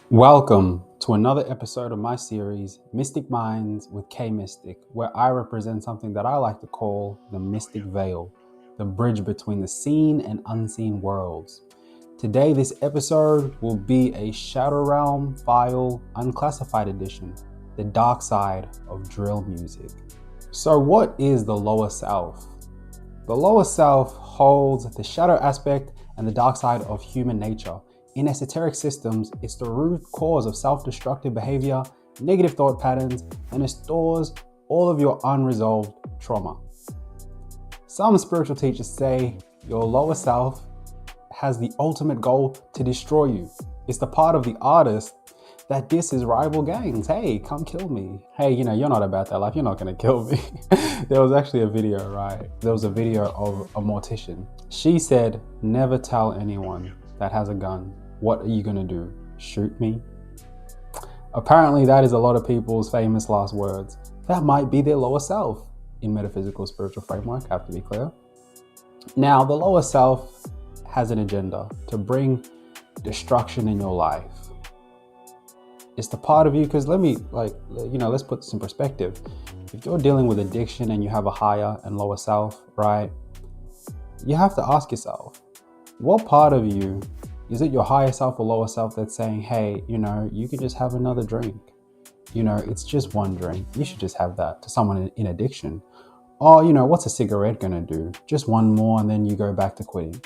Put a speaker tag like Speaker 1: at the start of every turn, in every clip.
Speaker 1: Welcome to another episode of my series, Mystic Minds with K Mystic, where I represent something that I like to call the mystic veil, the bridge between the seen and unseen worlds. Today, this episode will be a Shadow Realm File Unclassified edition, the dark side of drill music. So, what is the lower self? The lower self holds the shadow aspect and the dark side of human nature. In esoteric systems, it's the root cause of self-destructive behavior, negative thought patterns, and it stores all of your unresolved trauma. Some spiritual teachers say your lower self has the ultimate goal to destroy you. It's the part of the artist that disses rival gangs. Hey, come kill me. Hey, you're not about that life. You're not going to kill me. There was actually a video, right? There was a video of a mortician. She said, never tell anyone that has a gun. What are you going to do? Shoot me? Apparently, that is a lot of people's famous last words. That might be their lower self in metaphysical spiritual framework, I have to be clear. Now, the lower self has an agenda to bring destruction in your life. It's the part of you, because let's put this in perspective. If you're dealing with addiction and you have a higher and lower self, right? You have to ask yourself, what part of you, is it your higher self or lower self that's saying, hey, you could just have another drink. It's just one drink. You should just have that, to someone in addiction. Or, what's a cigarette gonna do? Just one more and then you go back to quitting.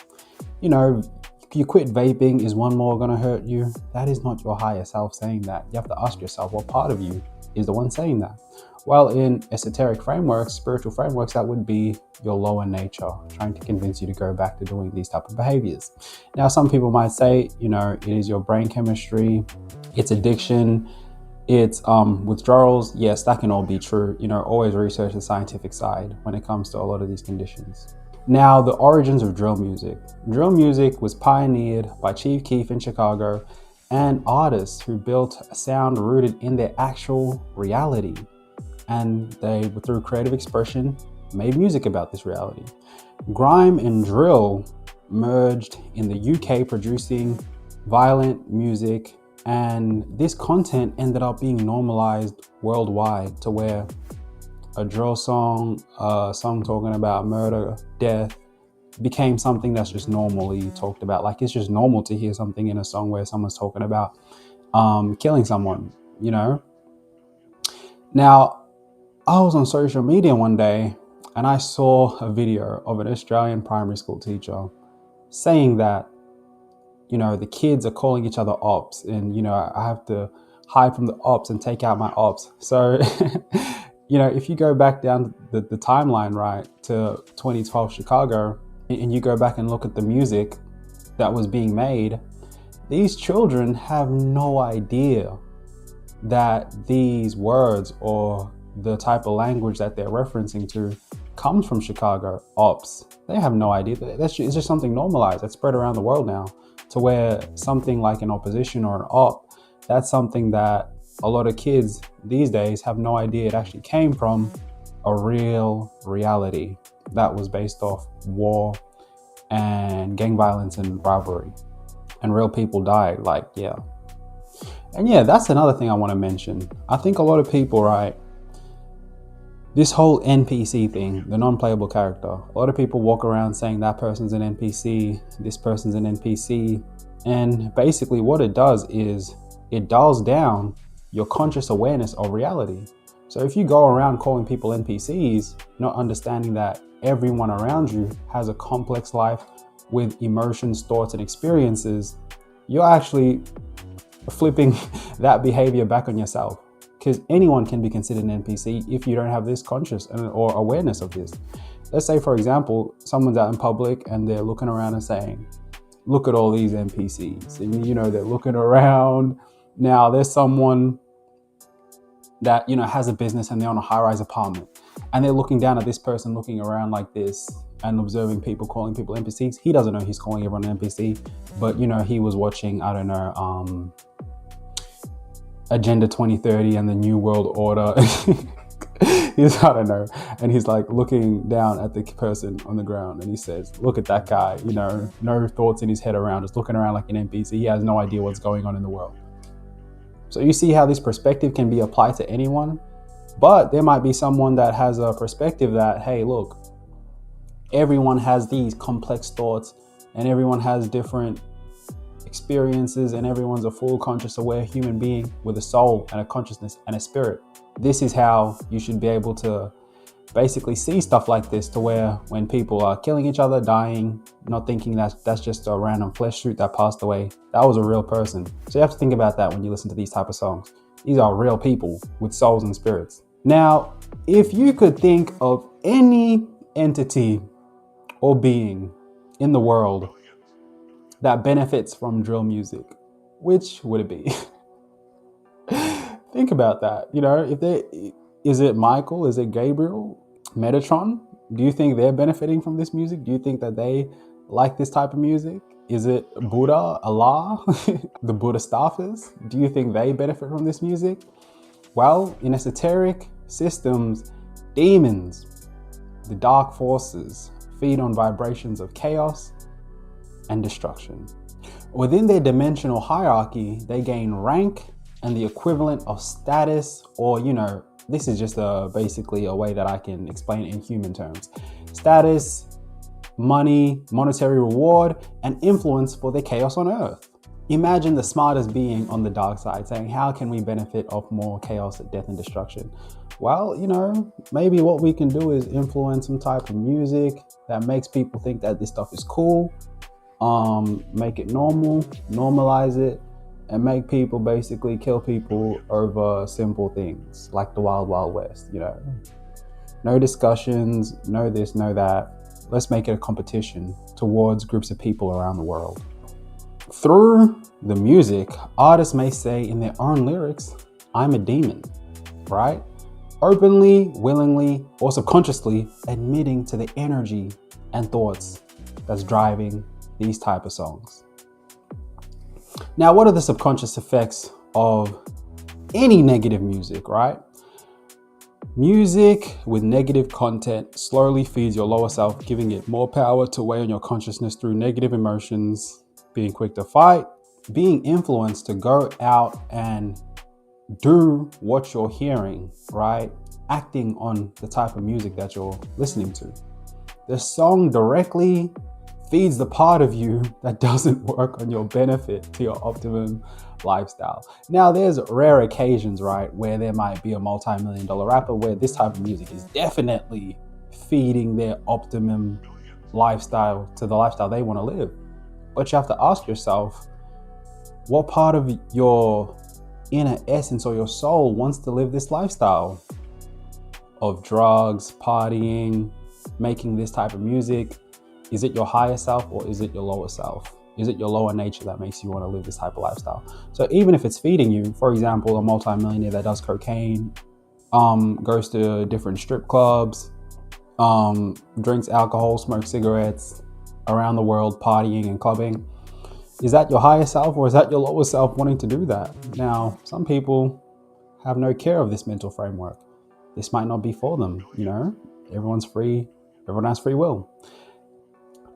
Speaker 1: You quit vaping, is one more gonna hurt you? That is not your higher self saying that. You have to ask yourself, what part of you is the one saying that? Well, in esoteric frameworks, spiritual frameworks, that would be your lower nature, trying to convince you to go back to doing these type of behaviors. Now, some people might say, it is your brain chemistry, it's addiction, it's withdrawals. Yes, that can all be true. Always research the scientific side when it comes to a lot of these conditions. Now, the origins of drill music. Drill music was pioneered by Chief Keef in Chicago and artists who built a sound rooted in their actual reality. And they, through creative expression, made music about this reality. Grime and drill merged in the UK, producing violent music, and this content ended up being normalized worldwide to where a drill song, a song talking about murder, death, became something that's just normally talked about. Like, it's just normal to hear something in a song where someone's talking about killing someone, Now, I was on social media one day and I saw a video of an Australian primary school teacher saying that, the kids are calling each other ops and, I have to hide from the ops and take out my ops. So, if you go back down the timeline, right, to 2012 Chicago, and you go back and look at the music that was being made, these children have no idea that these words or the type of language that they're referencing to comes from Chicago, ops. They have no idea. It's just something normalized that's spread around the world now, to where something like an opposition or an op, that's something that a lot of kids these days have no idea it actually came from a real reality that was based off war and gang violence and rivalry, and real people died. And that's another thing I want to mention. I think a lot of people, right, this whole NPC thing, the non-playable character, a lot of people walk around saying that person's an NPC, this person's an NPC, and basically what it does is it dials down your conscious awareness of reality. So if you go around calling people NPCs, not understanding that everyone around you has a complex life with emotions, thoughts, and experiences, you're actually flipping that behavior back on yourself. Because anyone can be considered an NPC if you don't have this conscious or awareness of this. Let's say, for example, someone's out in public and they're looking around and saying, look at all these NPCs. And, they're looking around. Now, there's someone that, has a business and they're on a high-rise apartment. And they're looking down at this person looking around like this and observing people, calling people NPCs. He doesn't know he's calling everyone an NPC. But, he was watching, I don't know, Agenda 2030 and the New World Order. I don't know. And he's like looking down at the person on the ground and he says, look at that guy, no thoughts in his head around, just looking around like an NPC. He has no idea what's going on in the world. So you see how this perspective can be applied to anyone, but there might be someone that has a perspective that, hey, look, everyone has these complex thoughts and everyone has different experiences and everyone's a full conscious aware human being with a soul and a consciousness and a spirit. This is how you should be able to basically see stuff like this, to where when people are killing each other, dying, not thinking that that's just a random flesh suit that passed away. That was a real person. So you have to think about that when you listen to these type of songs. These are real people with souls and spirits. Now, if you could think of any entity or being in the world that benefits from drill music, which would it be? Think about that. You know, is it Michael? Is it Gabriel? Metatron? Do you think they're benefiting from this music? Do you think that they like this type of music? Is it Buddha, Allah, the Buddha staffers? Do you think they benefit from this music? Well, in esoteric systems, demons, the dark forces, feed on vibrations of chaos and destruction. Within their dimensional hierarchy, they gain rank and the equivalent of status, or, you know, this is just basically a way that I can explain it in human terms. Status, money, monetary reward, and influence for their chaos on earth. Imagine the smartest being on the dark side saying, how can we benefit of more chaos, death, and destruction? Well, you know, maybe what we can do is influence some type of music that makes people think that this stuff is cool, make it normal, normalize it, and make people basically kill people over simple things like the Wild Wild West, you know. No discussions, no this, no that. Let's make it a competition towards groups of people around the world. Through the music, artists may say in their own lyrics, I'm a demon, right? Openly, willingly, or subconsciously admitting to the energy and thoughts that's driving these type of songs. Now, what are the subconscious effects of any negative music, right? Music with negative content slowly feeds your lower self, giving it more power to weigh on your consciousness through negative emotions, being quick to fight, being influenced to go out and do what you're hearing, right? Acting on the type of music that you're listening to. The song directly feeds the part of you that doesn't work on your benefit to your optimum lifestyle. Now, there's rare occasions, right, where there might be a multi-million-dollar rapper where this type of music is definitely feeding their optimum lifestyle to the lifestyle they want to live. But you have to ask yourself, what part of your inner essence or your soul wants to live this lifestyle of drugs, partying, making this type of music? Is it your higher self or is it your lower self? Is it your lower nature that makes you want to live this type of lifestyle? So even if it's feeding you, for example, a multimillionaire that does cocaine, goes to different strip clubs, drinks alcohol, smokes cigarettes around the world, partying and clubbing, is that your higher self or is that your lower self wanting to do that? Now, some people have no care of this mental framework. This might not be for them, you know? Everyone's free, everyone has free will.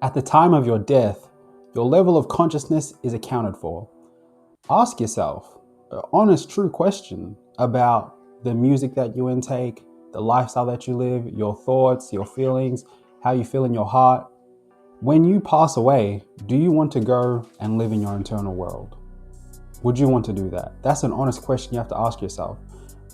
Speaker 1: At the time of your death, your level of consciousness is accounted for. Ask yourself an honest, true question about the music that you intake, the lifestyle that you live, your thoughts, your feelings, how you feel in your heart. When you pass away, do you want to go and live in your internal world? Would you want to do that? That's an honest question you have to ask yourself.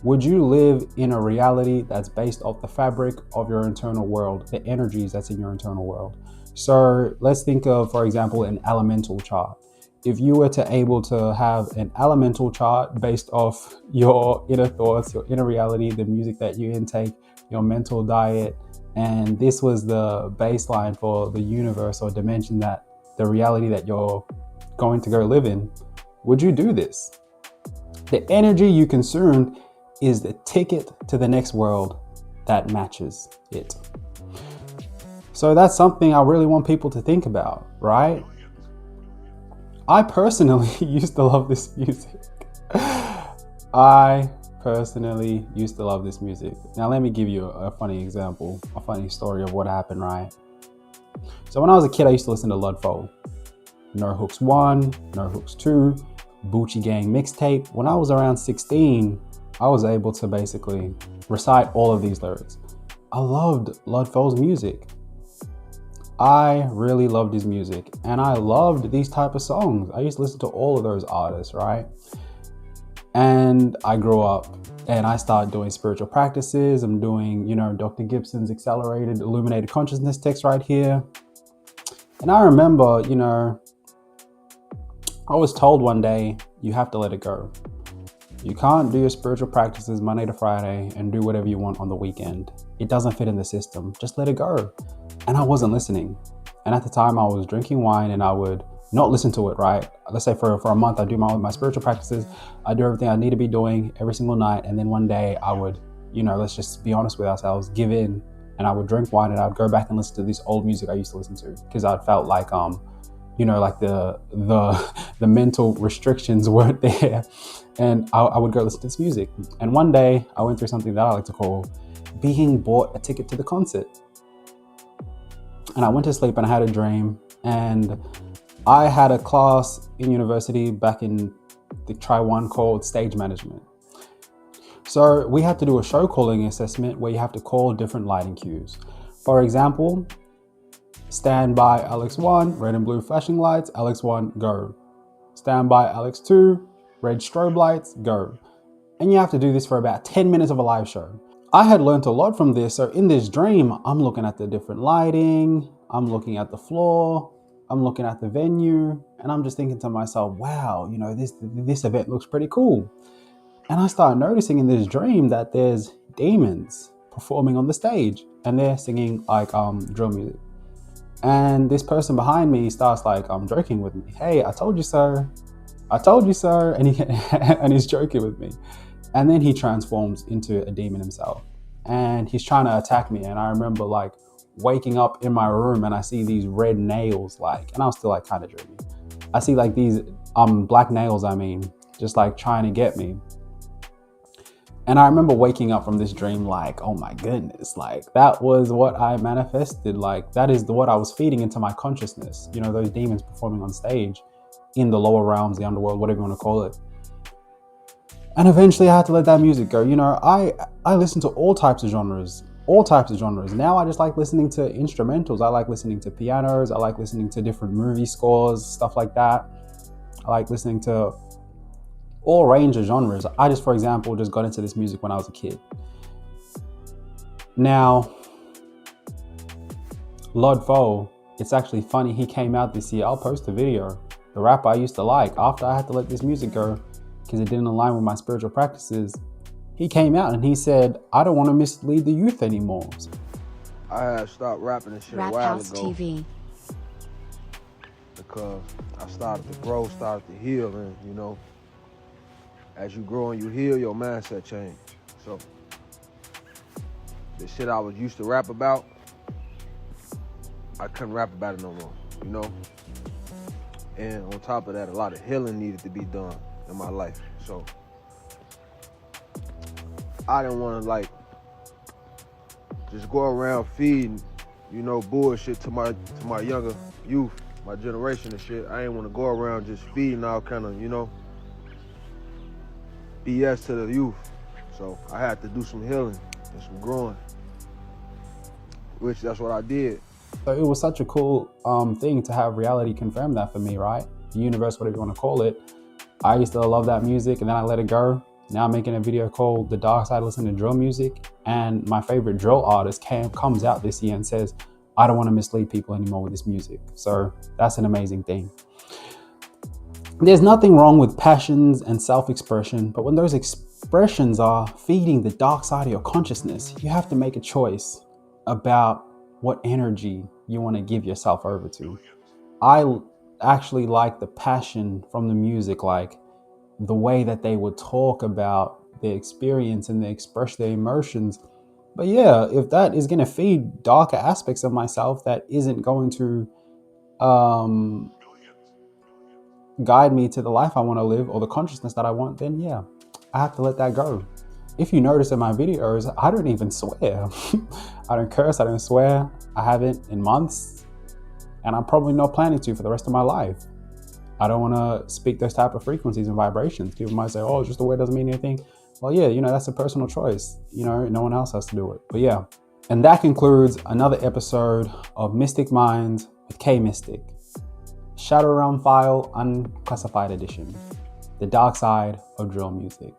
Speaker 1: Would you live in a reality that's based off the fabric of your internal world, the energies that's in your internal world? So let's think of, for example, an elemental chart. If you were to able to have an elemental chart based off your inner thoughts, your inner reality, the music that you intake, your mental diet, and this was the baseline for the universe or dimension, that the reality that you're going to go live in, would you do this? The energy you consumed is the ticket to the next world that matches it. So that's something I really want people to think about, right? I personally used to love this music. I personally used to love this music. Now, let me give you a funny example, a funny story of what happened, right? So when I was a kid, I used to listen to Ludfold. No Hooks 1, No Hooks 2, Bucci Gang mixtape. When I was around 16, I was able to basically recite all of these lyrics. I loved Ludfell's music. I really loved his music, and I loved these type of songs. I used to listen to all of those artists, right? And I grew up and I started doing spiritual practices. I'm doing, Dr. Gibson's Accelerated Illuminated Consciousness text right here. And I remember, I was told one day, you have to let it go. You can't do your spiritual practices Monday to Friday and do whatever you want on the weekend. It doesn't fit in the system. Just let it go. And I wasn't listening. And at the time I was drinking wine and I would not listen to it, right? Let's say for a month, I do my spiritual practices. I do everything I need to be doing every single night. And then one day I would, let's just be honest with ourselves, give in, and I would drink wine and I'd go back and listen to this old music I used to listen to because I felt like, like the mental restrictions weren't there. And I would go listen to this music. And one day I went through something that I like to call being bought a ticket to the concert. And I went to sleep and I had a dream, and I had a class in university back in the Try One called Stage Management. So we had to do a show calling assessment where you have to call different lighting cues. For example, stand by Alex 1, red and blue flashing lights, Alex 1, go. Stand by Alex 2, red strobe lights, go. And you have to do this for about 10 minutes of a live show. I had learned a lot from this. So in this dream, I'm looking at the different lighting, I'm looking at the floor, I'm looking at the venue, and I'm just thinking to myself, wow, this event looks pretty cool. And I started noticing in this dream that there's demons performing on the stage and they're singing like drill music. And this person behind me starts like joking with me. Hey, I told you so. I told you so. And and he's joking with me. And then he transforms into a demon himself and he's trying to attack me. And I remember like waking up in my room and I see these red nails, and I was still like kind of dreaming. I see like these black nails, just like trying to get me. And I remember waking up from this dream like, oh my goodness, like that was what I manifested. Like that is what I was feeding into my consciousness. Those demons performing on stage in the lower realms, the underworld, whatever you want to call it. And eventually I had to let that music go. I listen to all types of genres. Now I just like listening to instrumentals. I like listening to pianos. I like listening to different movie scores, stuff like that. I like listening to all range of genres. I just, for example, just got into this music when I was a kid. Now, Ludfell, it's actually funny. He came out this year. I'll post a video. The rapper I used to like, after I had to let this music go, because it didn't align with my spiritual practices, he came out and he said, I don't want to mislead the youth anymore.
Speaker 2: I had stopped rapping and shit
Speaker 3: Rap
Speaker 2: a while
Speaker 3: House
Speaker 2: ago
Speaker 3: TV.
Speaker 2: because I started to grow, started to heal, and as you grow and you heal, your mindset change. So the shit I was used to rap about, I couldn't rap about it no more, And on top of that, a lot of healing needed to be done in my life. So I didn't want to just go around feeding, bullshit to my younger youth, my generation and shit. I didn't want to go around just feeding all kind of, BS to the youth. So I had to do some healing and some growing, which that's what I did.
Speaker 1: So it was such a cool thing to have reality confirm that for me, right? The universe, whatever you want to call it. I used to love that music and then I let it go. Now I'm making a video called The Dark Side, Listen to Drill Music. And my favorite drill artist comes out this year and says, I don't want to mislead people anymore with this music. So that's an amazing thing. There's nothing wrong with passions and self-expression, but when those expressions are feeding the dark side of your consciousness, you have to make a choice about what energy you want to give yourself over to. I actually like the passion from the music, like the way that they would talk about their experience and they express their emotions. But yeah, if that is going to feed darker aspects of myself that isn't going to guide me to the life I want to live or the consciousness that I want, then yeah, I have to let that go. If you notice in my videos, I don't even swear. I don't curse, I don't swear. I haven't in months, and I'm probably not planning to for the rest of my life. I don't want to speak those type of frequencies and vibrations. People might say, oh, just the word doesn't mean anything. Well, yeah, that's a personal choice. No one else has to do it. But yeah. And that concludes another episode of Mystic Minds with K Mystic. Shadow Realm File Unclassified Edition. The Dark Side of Drill Music.